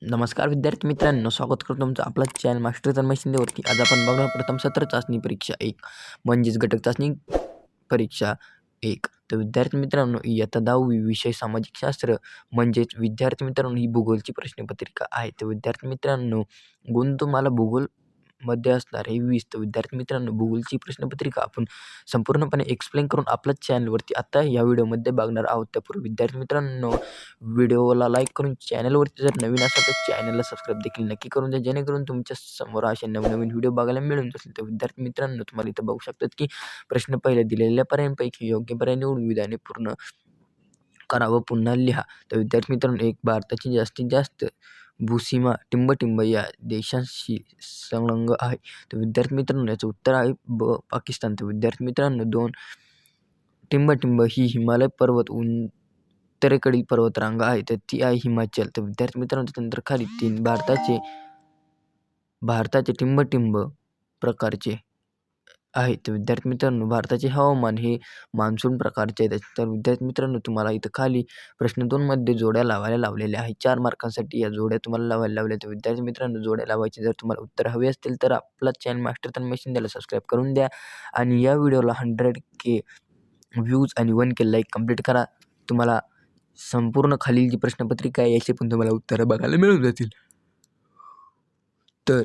नमस्कार विद्यार्थी मित्रांनो, स्वागत करतो तुमचं आपला चॅनल मास्टर तन्मय शिंदेवरती. आज आपण बघणार प्रथम सत्र चाचणी परीक्षा 1 म्हणजेच घटक चाचणी परीक्षा 1. तर विद्यार्थी मित्रांनो, इयत्ता 10वी विषय सामाजिक शास्त्र म्हणजेच विद्यार्थी मित्रांनो ही भूगोलची प्रश्नपत्रिका आहे. तर विद्यार्थी मित्रांनो, गुण तुम्हाला मध्ये असणार आहे 20. तर विद्यार्थी मित्रांनो, भूगोलची प्रश्नपत्रिका आपण संपूर्णपणे एक्सप्लेन करून आपल्या चॅनलवरती आता या व्हिडिओमध्ये बघणार आहोत. त्यापूर्वी विद्यार्थी मित्रांनो, व्हिडिओला लाईक करून चॅनलवरती जर नवीन असाल तर चॅनलला सबस्क्राईब देखील नक्की करून द्या, जेणेकरून तुमच्या समोर असे नवनवीन व्हिडिओ बघायला मिळून जातील. तर विद्यार्थी मित्रांनो, तुम्हाला इथं बघू शकतात की प्रश्न पहिले दिलेल्या पर्यायांपैकी योग्य पर्याय निवडून विधाने पूर्ण करा व पुन्हा लिहा. तर विद्यार्थी मित्रांनो, एक भारताची जास्तीत जास्त भूसीमा टिंबटिंब या देशांशी संलग्न आहे. तर विद्यार्थी मित्रांनो, याचं उत्तर आहे पाकिस्तान. तर विद्यार्थी मित्रांनो, 2 टिंबटिंब ही हिमालय पर्वत उत्तरेकडील पर्वतरांग आहे, तर ती आहे हिमाचल. तर विद्यार्थी मित्रांनो, त्याच्यानंतर खाली 3 भारताचे टिंबटिंब प्रकारचे आहे. तर विद्यार्थी मित्रांनो, भारताचे हवामान हे मान्सून प्रकारचे आहे. तर विद्यार्थी मित्रांनो, तुम्हाला इथं खाली प्रश्न 2 मध्ये जोड्या लावायला लावलेल्या आहेत. 4 मार्कांसाठी या जोड्या तुम्हाला लावायला लावल्या. तर विद्यार्थी मित्रांनो, जोड्या लावायची जर तुम्हाला उत्तर हवे असतील तर आपला चॅनल मास्टर तन्मय शिंदेला सबस्क्राईब करून द्या आणि या व्हिडिओला 100K व्ह्यूज आणि 1K लाईक कंप्लीट करा. तुम्हाला संपूर्ण खालील जी प्रश्नपत्रिका आहे याची पण तुम्हाला उत्तरं बघायला मिळून जातील. तर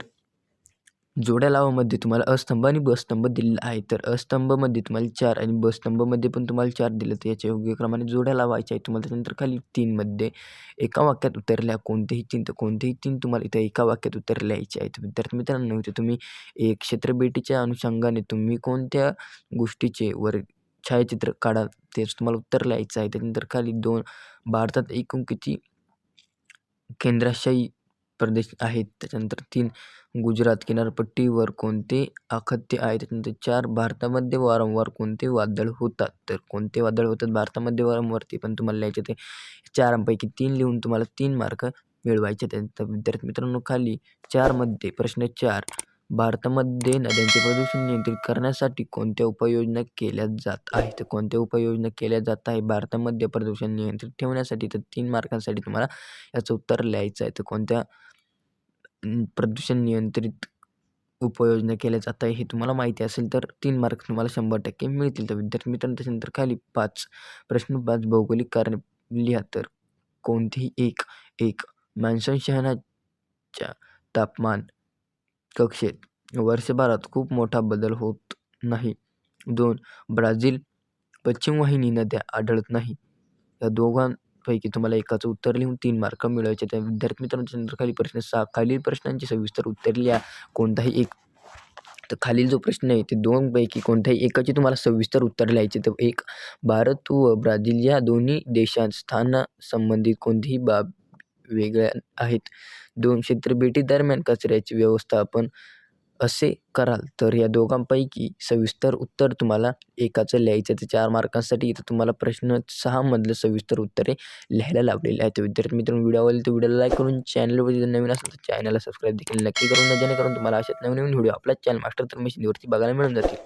जोड्या लावामध्ये तुम्हाला अस्तंभ आणि बस्तंभ दिलेला आहे. तर अस्तंभमध्ये तुम्हाला 4 आणि बस्तंभमध्ये पण तुम्हाला 4 दिलं. तर याच्या योग्य क्रमाने जोड्या लावायच्या आहेत तुम्हाला. त्याच्यानंतर खाली 3 मध्ये एका वाक्यात उत्तर कोणतेही 3, तर कोणतेही 3 तुम्हाला इथं एका वाक्यात उत्तर लिहायचे आहेत. विद्यार्थी मित्रांनो, इथे तुम्ही एक क्षेत्रफळाच्या अनुषंगाने तुम्ही कोणत्या गोष्टीचे छायाचित्र काढाल तेच तुम्हाला उत्तर लिहायचं आहे. त्यानंतर खाली 2 भारतात एकूण किती केंद्रशाही प्रदेश आहेत. त्याच्यानंतर 3 गुजरात किनारपट्टीवर कोणते अखाद्य आहे. त्याच्यानंतर 4 भारतामध्ये वारंवार कोणते वादळ होतात. तर कोणते वादळ होतात भारतामध्ये वारंवार ते पण तुम्हाला लिहायचे. ते 4पैकी 3 लिहून तुम्हाला 3 मार्क मिळवायचे. त्यानंतर विद्यार्थी मित्रांनो, खाली 4 मध्ये प्रश्न 4 भारतामध्ये नद्यांचे प्रदूषण नियंत्रित करण्यासाठी कोणत्या उपाययोजना केल्या जात आहेत. तर कोणत्या उपाययोजना केल्या जात आहे भारतामध्ये प्रदूषण नियंत्रित ठेवण्यासाठी. तर 3 मार्कांसाठी तुम्हाला याचं उत्तर लिहायचं आहे. तर कोणत्या प्रदूषण नियंत्रित उपाययोजना केल्या जात आहे हे तुम्हाला माहिती असेल तर 3 मार्क तुम्हाला 100% मिळतील. तर विद्यार्थी मित्रांनो, त्याच्यानंतर खाली प्रश्न 5 भौगोलिक कारणे लिहा. तर कोणतेही एक मॉन्सून शहराच्या तापमान कक्षेत वर्षभरात खूप मोठा बदल होत नाही. 2 ब्राझील पश्चिम वाहिनी नद्या आढळत नाही. या दोघांपैकी तुम्हाला एकाचं उत्तर लिहून 3 मार्क मिळवायचे. त्या विद्यार्थी मित्रांनो, त्यानंतर खाली प्रश्न 6 खालील प्रश्नांची सविस्तर उत्तर लिहा. कोणताही एक. तर खालील जो प्रश्न आहे ते 2 पैकी कोणत्याही एकाची तुम्हाला सविस्तर उत्तर लिहायचे. तर 1 भारत व ब्राझील या दोन्ही देशांत स्थानासंबंधित कोणतीही बाब वेगळ्या आहेत. 2 क्षेत्रभेटीदरम्यान कचऱ्याचे व्यवस्थापन असे कराल तर या दोघांपैकी सविस्तर उत्तर तुम्हाला एकाचं लिहायचं. तर 4 मार्कांसाठी इथं तुम्हाला प्रश्न 6 मधलं सविस्तर उत्तरे लिहायला लावलेले आहेत. विद्यार्थी मित्रांनो, व्हिडिओ आवडले तर व्हिडिओला लाईक करून चॅनलवर जर नवीन असेल तर चॅनलला सबस्क्राईब देखील नक्की करून द्या, जेणेकरून तुम्हाला अशाच नवीन व्हिडिओ आपल्या चॅनल मास्टर तन्मय शिंदेवरती बघायला मिळून जातील.